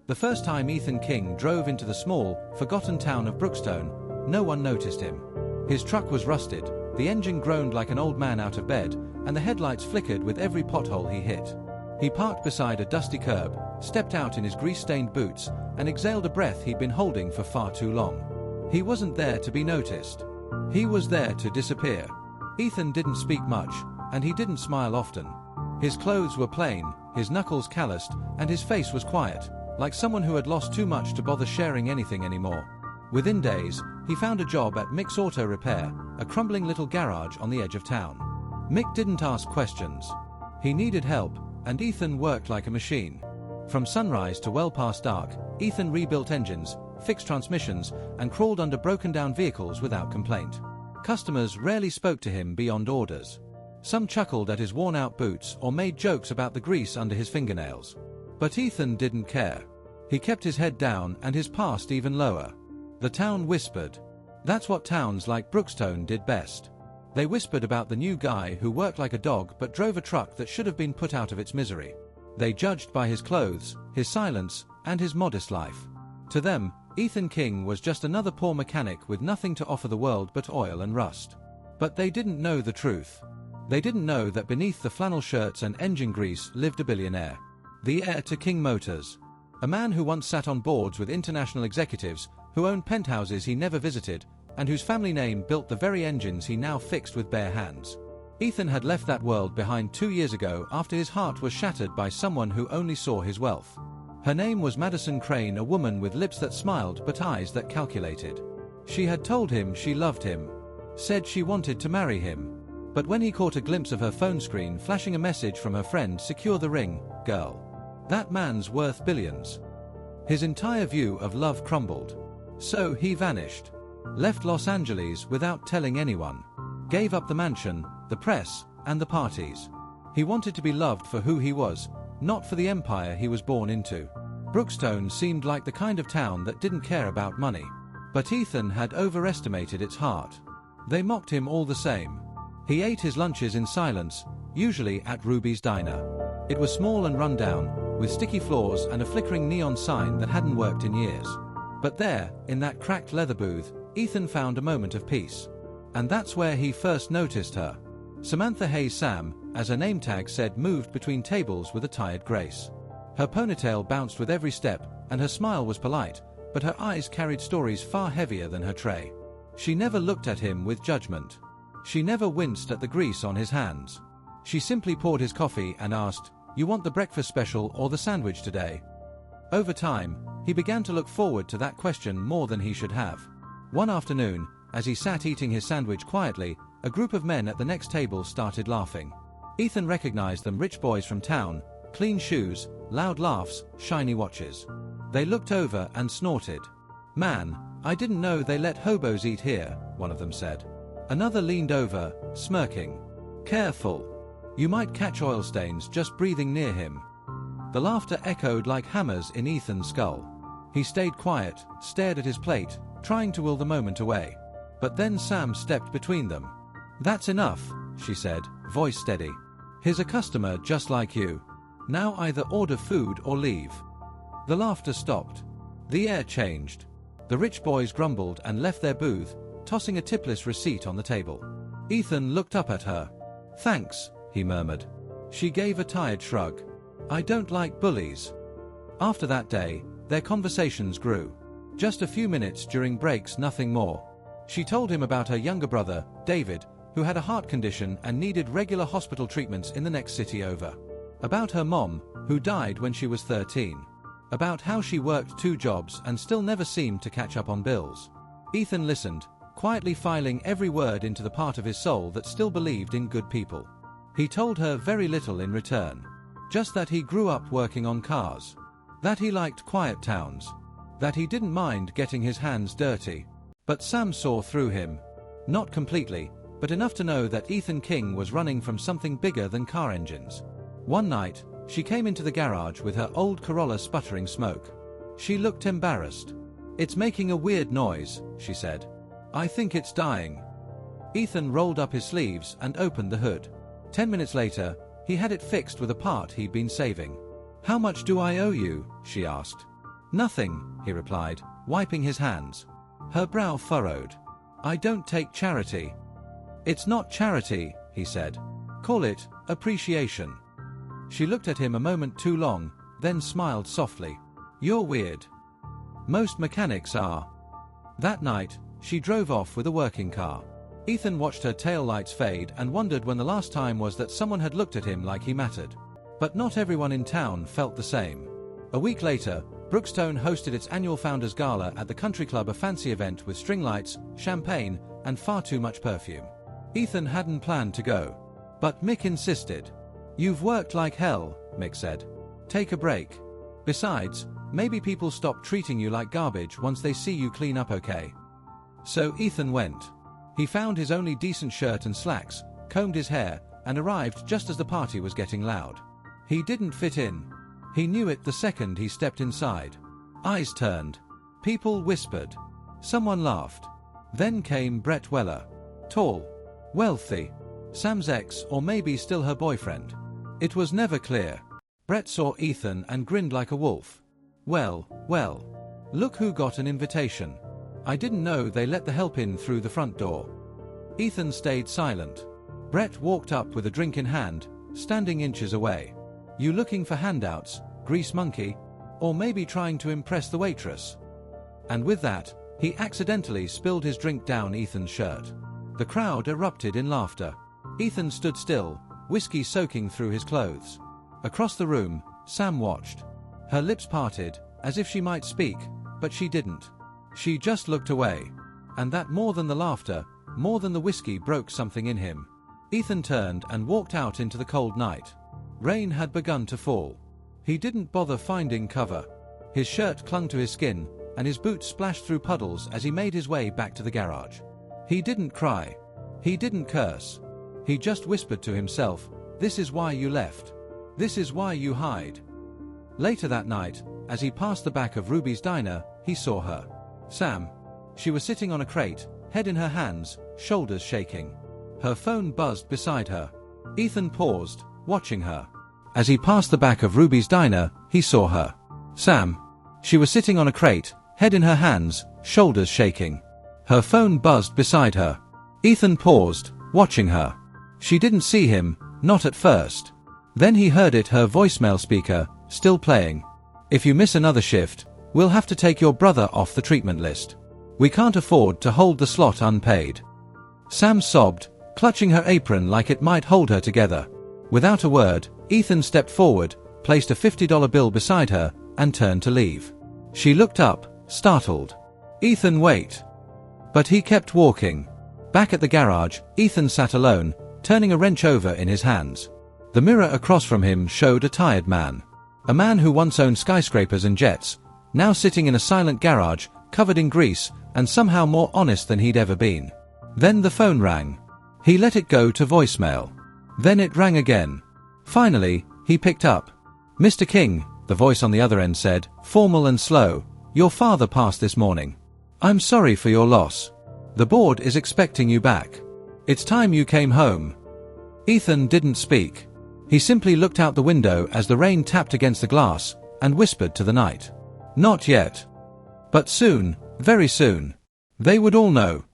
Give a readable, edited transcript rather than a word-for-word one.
The first time Ethan King drove into the small, forgotten town of Brookstone, no one noticed him. His truck was rusted, the engine groaned like an old man out of bed, and the headlights flickered with every pothole he hit. He parked beside a dusty curb, stepped out in his grease-stained boots, and exhaled a breath he'd been holding for far too long. He wasn't there to be noticed. He was there to disappear. Ethan didn't speak much, and he didn't smile often. His clothes were plain, his knuckles calloused, and his face was quiet, like someone who had lost too much to bother sharing anything anymore. Within days, he found a job at Mick's Auto Repair, a crumbling little garage on the edge of town. Mick didn't ask questions. He needed help, and Ethan worked like a machine. From sunrise to well past dark, Ethan rebuilt engines, fixed transmissions, and crawled under broken-down vehicles without complaint. Customers rarely spoke to him beyond orders. Some chuckled at his worn-out boots or made jokes about the grease under his fingernails. But Ethan didn't care. He kept his head down and his past even lower. The town whispered. That's what towns like Brookstone did best. They whispered about the new guy who worked like a dog but drove a truck that should have been put out of its misery. They judged by his clothes, his silence, and his modest life. To them, Ethan King was just another poor mechanic with nothing to offer the world but oil and rust. But they didn't know the truth. They didn't know that beneath the flannel shirts and engine grease lived a billionaire. The heir to King Motors. A man who once sat on boards with international executives, who owned penthouses he never visited, and whose family name built the very engines he now fixed with bare hands. Ethan had left that world behind 2 years ago after his heart was shattered by someone who only saw his wealth. Her name was Madison Crane, a woman with lips that smiled but eyes that calculated. She had told him she loved him, said she wanted to marry him. But when he caught a glimpse of her phone screen flashing a message from her friend, "Secure the ring, girl. That man's worth billions." His entire view of love crumbled. So he vanished. Left Los Angeles without telling anyone. Gave up the mansion, the press, and the parties. He wanted to be loved for who he was, not for the empire he was born into. Brookstone seemed like the kind of town that didn't care about money. But Ethan had overestimated its heart. They mocked him all the same. He ate his lunches in silence, usually at Ruby's Diner. It was small and run down, with sticky floors and a flickering neon sign that hadn't worked in years. But there, in that cracked leather booth, Ethan found a moment of peace. And that's where he first noticed her. Samantha Hayes Sam, as her name tag said, moved between tables with a tired grace. Her ponytail bounced with every step, and her smile was polite, but her eyes carried stories far heavier than her tray. She never looked at him with judgment. She never winced at the grease on his hands. She simply poured his coffee and asked, "You want the breakfast special or the sandwich today?" Over time, he began to look forward to that question more than he should have. One afternoon, as he sat eating his sandwich quietly, a group of men at the next table started laughing. Ethan recognized them, rich boys from town, clean shoes, loud laughs, shiny watches. They looked over and snorted. "Man, I didn't know they let hobos eat here," one of them said. Another leaned over, smirking. "Careful. You might catch oil stains just breathing near him." The laughter echoed like hammers in Ethan's skull. He stayed quiet, stared at his plate, trying to will the moment away. But then Sam stepped between them. "That's enough," she said, voice steady. "Here's a customer just like you. Now either order food or leave." The laughter stopped. The air changed. The rich boys grumbled and left their booth, tossing a tipless receipt on the table. Ethan looked up at her. "Thanks," he murmured. She gave a tired shrug. "I don't like bullies." After that day, their conversations grew. Just a few minutes during breaks, nothing more. She told him about her younger brother, David, who had a heart condition and needed regular hospital treatments in the next city over. About her mom, who died when she was 13. About how she worked 2 jobs and still never seemed to catch up on bills. Ethan listened, quietly filing every word into the part of his soul that still believed in good people. He told her very little in return. Just that he grew up working on cars. That he liked quiet towns. That he didn't mind getting his hands dirty. But Sam saw through him. Not completely, but enough to know that Ethan King was running from something bigger than car engines. One night, she came into the garage with her old Corolla sputtering smoke. She looked embarrassed. "It's making a weird noise," she said. "I think it's dying." Ethan rolled up his sleeves and opened the hood. 10 minutes later, he had it fixed with a part he'd been saving. "How much do I owe you?" she asked. Nothing, he replied, wiping his hands. Her brow furrowed. I don't take charity. It's not charity, he said. Call it appreciation. She looked at him a moment too long, then smiled softly. You're weird. Most mechanics are. That night, she drove off with a working car. Ethan watched her taillights fade and wondered when the last time was that someone had looked at him like he mattered. But not everyone in town felt the same. A week later, Brookstone hosted its annual Founders Gala at the country club, a fancy event with string lights, champagne, and far too much perfume. Ethan hadn't planned to go. But Mick insisted. You've worked like hell, Mick said. Take a break. Besides, maybe people stop treating you like garbage once they see you clean up okay. So Ethan went. He found his only decent shirt and slacks, combed his hair, and arrived just as the party was getting loud. He didn't fit in. He knew it the second he stepped inside. Eyes turned. People whispered. Someone laughed. Then came Brett Weller. Tall. Wealthy. Sam's ex, or maybe still her boyfriend. It was never clear. Brett saw Ethan and grinned like a wolf. Well, look who got an invitation. I didn't know they let the help in through the front door. Ethan stayed silent. Brett walked up with a drink in hand, standing inches away. You looking for handouts, grease monkey? Or maybe trying to impress the waitress? And with that, he accidentally spilled his drink down Ethan's shirt. The crowd erupted in laughter. Ethan stood still, whiskey soaking through his clothes. Across the room, Sam watched. Her lips parted, as if she might speak, but she didn't. She just looked away. And that, more than the laughter, more than the whiskey, broke something in him. Ethan turned and walked out into the cold night. Rain had begun to fall. He didn't bother finding cover. His shirt clung to his skin, and his boots splashed through puddles as he made his way back to the garage. He didn't cry. He didn't curse. He just whispered to himself, "This is why you left. This is why you hide." Later that night, as he passed the back of Ruby's diner, he saw her. Sam. She was sitting on a crate, head in her hands, shoulders shaking. Her phone buzzed beside her. Ethan paused, watching her. As he passed the back of Ruby's diner, he saw her. Sam. She was sitting on a crate, head in her hands, shoulders shaking. Her phone buzzed beside her. Ethan paused, watching her. She didn't see him, not at first. Then he heard it, her voicemail speaker, still playing. "If you miss another shift, we'll have to take your brother off the treatment list. We can't afford to hold the slot unpaid." Sam sobbed, clutching her apron like it might hold her together. Without a word, Ethan stepped forward, placed a $50 bill beside her, and turned to leave. She looked up, startled. "Ethan, wait." But he kept walking. Back at the garage, Ethan sat alone, turning a wrench over in his hands. The mirror across from him showed a tired man. A man who once owned skyscrapers and jets, now sitting in a silent garage, covered in grease, and somehow more honest than he'd ever been. Then the phone rang. He let it go to voicemail. Then it rang again. Finally, he picked up. "Mr. King," the voice on the other end said, formal and slow, "your father passed this morning. I'm sorry for your loss. The board is expecting you back. It's time you came home." Ethan didn't speak. He simply looked out the window as the rain tapped against the glass, and whispered to the night. Not yet. But soon, very soon, they would all know.